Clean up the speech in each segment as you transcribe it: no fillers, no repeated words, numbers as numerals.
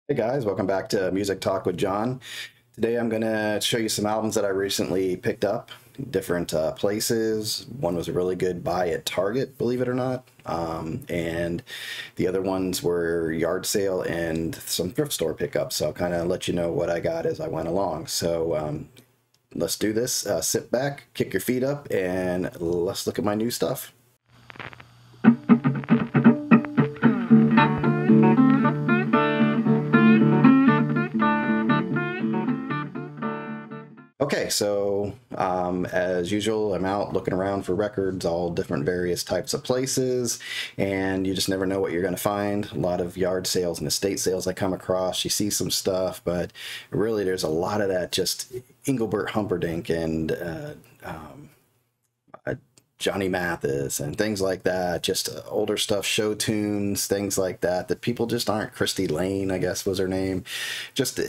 Hey guys, welcome back to Music Talk with John. Today I'm going to show you some albums that I recently picked up, different places. One was a really good buy at Target, believe it or not, and the other ones were yard sale and some thrift store pickups. So I'll kind of let you know what I got as I went along. So let's do this. Sit back, kick your feet up, and let's look at my new stuff. Okay, so as usual, I'm out looking around for records, all different various types of places, and you just never know what you're going to find. A lot of yard sales and estate sales I come across, you see some stuff, but really there's a lot of that just Engelbert Humperdinck and Johnny Mathis and things like that, just older stuff, show tunes, things like that, that people just aren't. Christy Lane, I guess was her name. Just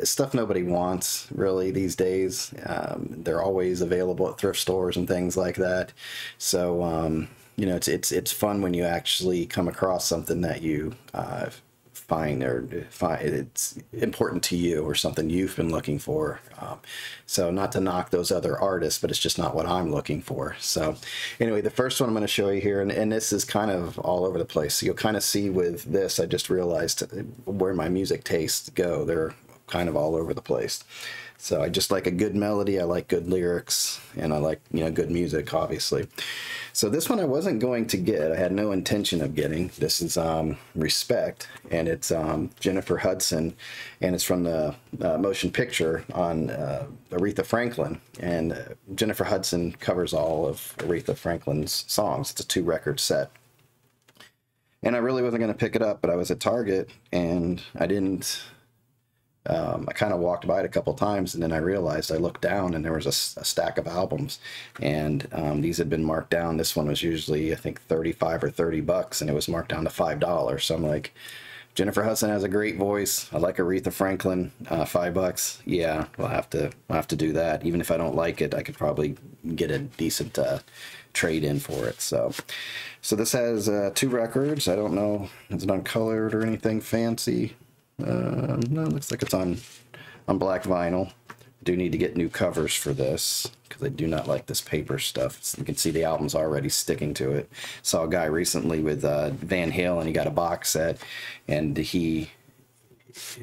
stuff nobody wants really these days. They're always available at thrift stores and things like that. So, you know, it's fun when you actually come across something that you find it's important to you or something you've been looking for. So not to knock those other artists, but it's just not what I'm looking for. So anyway, the first one I'm going to show you here, and this is kind of all over the place. So you'll kind of see with this, I just realized where my music tastes go. They're kind of all over the place. So I just like a good melody, I like good lyrics, and I like, you know, good music, obviously. So this one I wasn't going to get. I had no intention of getting. This is Respect, and it's Jennifer Hudson, and it's from the motion picture on Aretha Franklin. And Jennifer Hudson covers all of Aretha Franklin's songs. It's a 2-record set. And I really wasn't going to pick it up, but I was at Target, and I didn't... I kind of walked by it a couple times, and then I realized, I looked down and there was a stack of albums, and these had been marked down. This one was usually, I think, 35 or 30 bucks, and it was marked down to $5. So I'm like, Jennifer Hudson has a great voice. I like Aretha Franklin. $5. Yeah, I'll have to do that. Even if I don't like it, I could probably get a decent trade in for it. So this has 2 records. I don't know, is it uncolored or anything fancy? No, it looks like it's on black vinyl. Do need to get new covers for this because I do not like this paper stuff. You can see the album's already sticking to it. Saw a guy recently with Van Halen. He got a box set, and the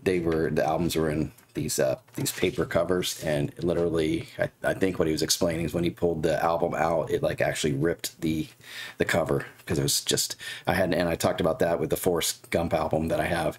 albums were in these paper covers, and literally I think what he was explaining is when he pulled the album out, it like actually ripped the cover, because it was just, and I talked about that with the Forrest Gump album that I have.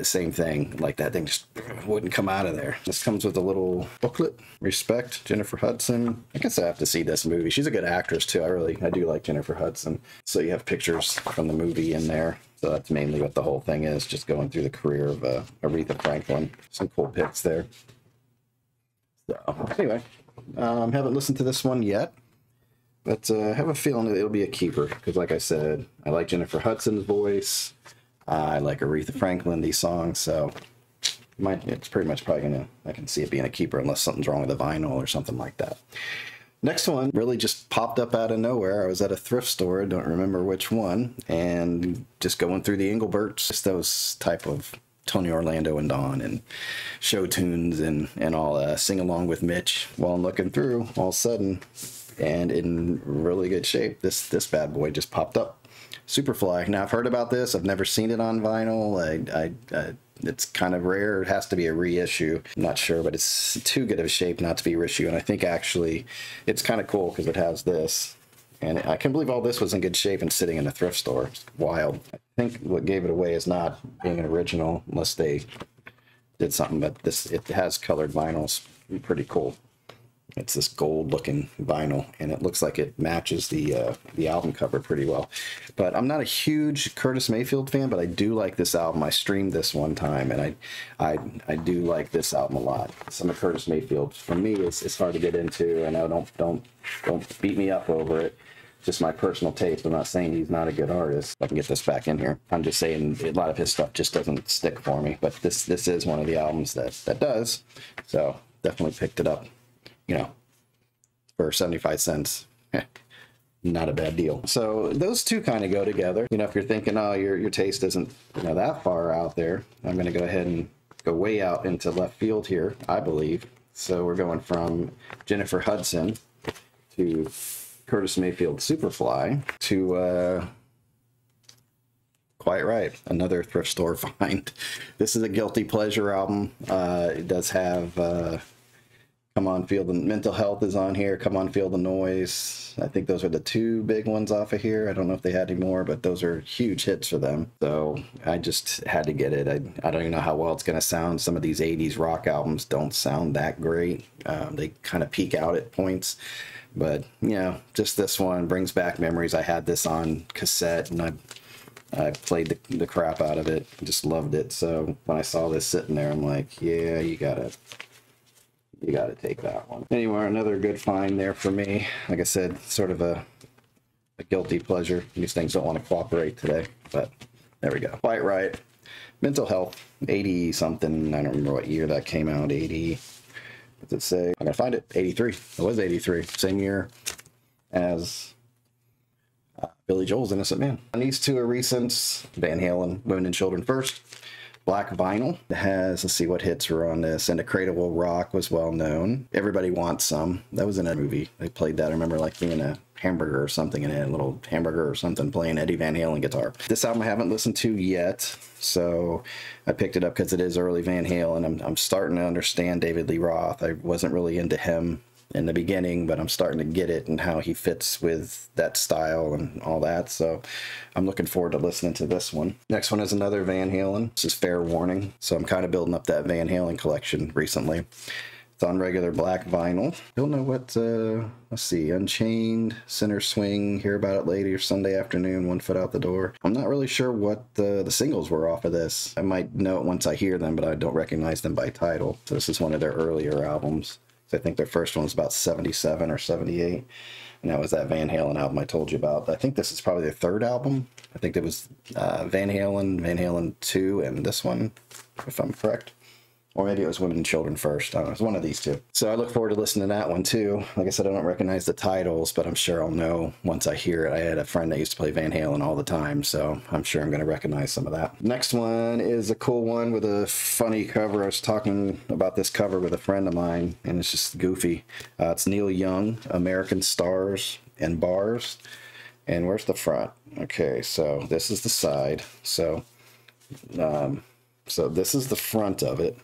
Same thing, like that thing just wouldn't come out of there. This comes with a little booklet. Respect, Jennifer Hudson. I guess I have to see this movie. She's a good actress too. I do like Jennifer Hudson. So you have pictures from the movie in there. So that's mainly what the whole thing is, just going through the career of Aretha Franklin. Some cool pics there. So anyway, haven't listened to this one yet, but I have a feeling that it'll be a keeper, because like I said, I like Jennifer Hudson's voice. I like Aretha Franklin, these songs, so it's pretty much probably I can see it being a keeper unless something's wrong with the vinyl or something like that. Next one really just popped up out of nowhere. I was at a thrift store, I don't remember which one, and just going through the Engelberts, just those type of Tony Orlando and Dawn and show tunes and all, Sing Along with Mitch. While I'm looking through, all of a sudden, and in really good shape, this bad boy just popped up. Superfly. Now, I've heard about this. I've never seen it on vinyl. It's kind of rare. It has to be a reissue. I'm not sure, but it's too good of a shape not to be reissue. And I think actually it's kind of cool because it has this. And I can't believe all this was in good shape and sitting in a thrift store. It's wild. I think what gave it away is not being an original, unless they did something. But it has colored vinyls. Pretty cool. It's this gold looking vinyl, and it looks like it matches the album cover pretty well. But I'm not a huge Curtis Mayfield fan, but I do like this album. I streamed this one time, and I do like this album a lot. Some of Curtis Mayfield, for me, it's hard to get into. I know, don't beat me up over it. Just my personal taste. I'm not saying he's not a good artist. I can get this back in here. I'm just saying a lot of his stuff just doesn't stick for me. But this is one of the albums that does. So definitely picked it up, you know, for 75 cents. not a bad deal. So those two kind of go together. You know, if you're thinking, oh, your taste isn't, you know, that far out there, I'm going to go ahead and go way out into left field here, I believe. So we're going from Jennifer Hudson to Curtis Mayfield Superfly to Quite Right, another thrift store find. This is a guilty pleasure album. It does have Come On Feel the Mental Health is on here, Come On Feel the Noise. I think those are the two big ones off of here. I don't know if they had any more, but those are huge hits for them. So I just had to get it. I don't even know how well it's going to sound. Some of these 80s rock albums don't sound that great. They kind of peak out at points. But, you know, just this one brings back memories. I had this on cassette, and I played the crap out of it. Just loved it. So when I saw this sitting there, I'm like, yeah, you gotta take that one. Anyway, another good find there for me. Like I said, sort of a guilty pleasure. These things don't want to cooperate today, but there we go. Quite Right. Mental Health, 80 something. I don't remember what year that came out. 80. What's it say? I'm gonna find it. 83. It was 83. Same year as Billy Joel's Innocent Man. And these two are recents. Van Halen, Women and Children First. Black Vinyl. It has, let's see what hits were on this. And A Cradle Will Rock was well known. Everybody Wants Some. That was in a movie. They played that. I remember like being a hamburger or something in it, a little hamburger or something playing Eddie Van Halen guitar. This album I haven't listened to yet, so I picked it up because it is early Van Halen. I'm starting to understand David Lee Roth. I wasn't really into him in the beginning, but I'm starting to get it and how he fits with that style and all that. So I'm looking forward to listening to this one. Next one is another Van Halen. This is Fair Warning. So I'm kind of building up that Van Halen collection recently. It's on regular black vinyl. Don't know what, let's see, Unchained, Center Swing, Hear About It Later, Sunday Afternoon, One Foot Out the Door. I'm not really sure what the singles were off of this. I might know it once I hear them, but I don't recognize them by title. So this is one of their earlier albums. I think their first one was about 77 or 78. And that was that Van Halen album I told you about. I think this is probably their third album. I think it was Van Halen 2, and this one, if I'm correct. Or maybe it was Women and Children First. I don't know. It was one of these two. So I look forward to listening to that one too. Like I said, I don't recognize the titles, but I'm sure I'll know once I hear it. I had a friend that used to play Van Halen all the time, so I'm sure I'm going to recognize some of that. Next one is a cool one with a funny cover. I was talking about this cover with a friend of mine, and it's just goofy. It's Neil Young, American Stars and Bars. And where's the front? Okay, so this is the side. So this is the front of it.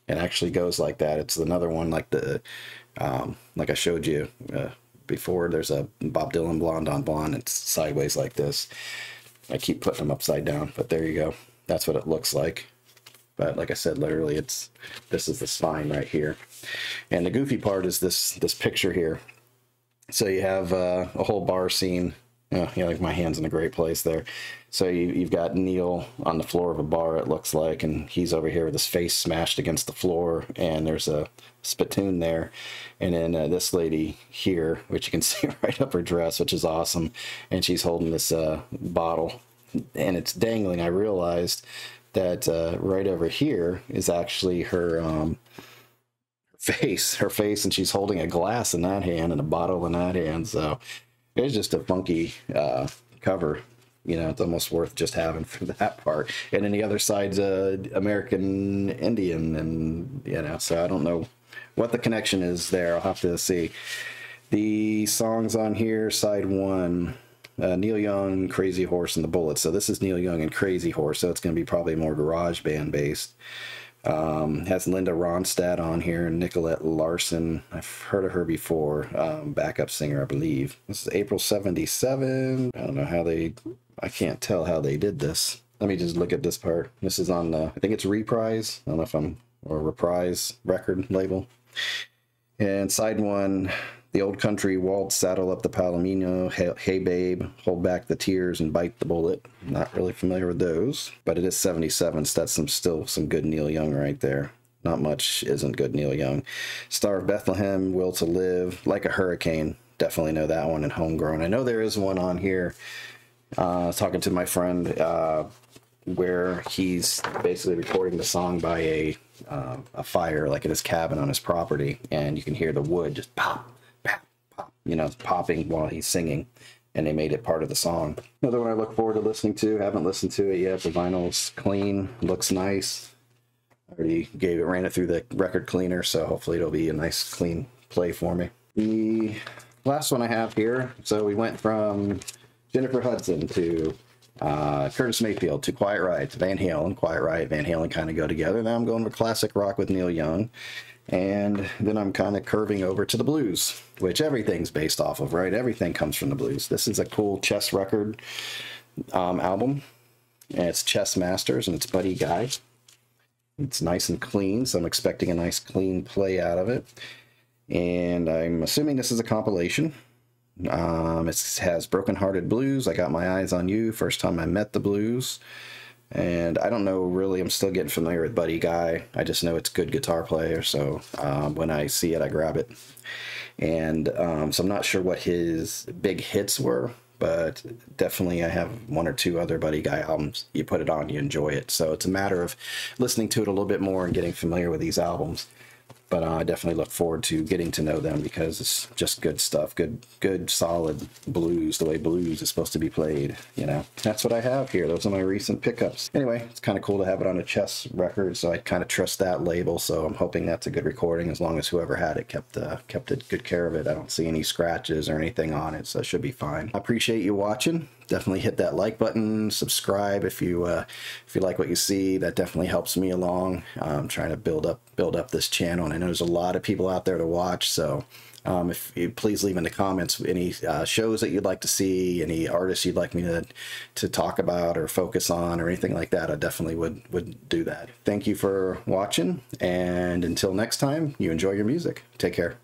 It actually goes like that. It's another one like the, like I showed you before. There's a Bob Dylan Blonde on Blonde. It's sideways like this. I keep putting them upside down, but there you go. That's what it looks like. But like I said, literally, this is the spine right here. And the goofy part is this picture here. So you have a whole bar scene. Yeah, like my hand's in a great place there. So you've got Neil on the floor of a bar, it looks like, and he's over here with his face smashed against the floor, and there's a spittoon there. And then this lady here, which you can see right up her dress, which is awesome, and she's holding this bottle, and it's dangling. I realized that right over here is actually her face, and she's holding a glass in that hand and a bottle in that hand. So it's just a funky cover. You know, it's almost worth just having for that part. And then the other side's American Indian, and, you know, so I don't know what the connection is there. I'll have to see. The songs on here, side one, Neil Young, Crazy Horse, and The Bullets. So this is Neil Young and Crazy Horse, so it's going to be probably more garage band based. Has Linda Ronstadt on here, Nicolette Larson. I've heard of her before. Backup singer, I believe. This is April 77. I don't know how I can't tell how they did this. Let me just look at this part. This is on, I think it's Reprise. I don't know if or Reprise record label. And side one, The Old Country Waltz, Saddle Up the Palomino, Hey Babe, Hold Back the Tears, and Bite the Bullet. Not really familiar with those, but it is 77, so that's still some good Neil Young right there. Not much isn't good Neil Young. Star of Bethlehem, Will to Live, Like a Hurricane. Definitely know that one, and Homegrown. I know there is one on here. I was talking to my friend where he's basically recording the song by a fire, like in his cabin on his property, and you can hear the wood just pop, pop, pop, you know, popping while he's singing. and they made it part of the song. Another one I look forward to listening to. Haven't listened to it yet. The vinyl's clean, looks nice. I already ran it through the record cleaner, so hopefully it'll be a nice clean play for me. The last one I have here, so we went from Jennifer Hudson to Curtis Mayfield to Quiet Riot to Van Halen. Quiet Riot, Van Halen kind of go together. Now I'm going with classic rock with Neil Young. And then I'm kind of curving over to the blues, which everything's based off of, right? Everything comes from the blues. This is a cool chess record album. And it's Chess Masters, and it's Buddy Guy. It's nice and clean, so I'm expecting a nice clean play out of it. And I'm assuming this is a compilation. It has Broken Hearted Blues, I Got My Eyes on You, First Time I Met the Blues. And I don't know really, I'm still getting familiar with Buddy Guy. I just know it's a good guitar player, so when I see it, I grab it. And so I'm not sure what his big hits were, but definitely I have one or two other Buddy Guy albums. You put it on, you enjoy it. So it's a matter of listening to it a little bit more and getting familiar with these albums. But I definitely look forward to getting to know them because it's just good stuff. Good, solid blues, the way blues is supposed to be played, you know. That's what I have here. Those are my recent pickups. Anyway, it's kind of cool to have it on a Chess record, so I kind of trust that label. So I'm hoping that's a good recording as long as whoever had it kept good care of it. I don't see any scratches or anything on it, so it should be fine. I appreciate you watching. Definitely hit that like button, subscribe if you like what you see. That definitely helps me along. I'm trying to build up this channel, and I know there's a lot of people out there to watch. So if you please leave in the comments any shows that you'd like to see, any artists you'd like me to talk about or focus on or anything like that, I definitely would do that. Thank you for watching, and until next time, you enjoy your music. Take care.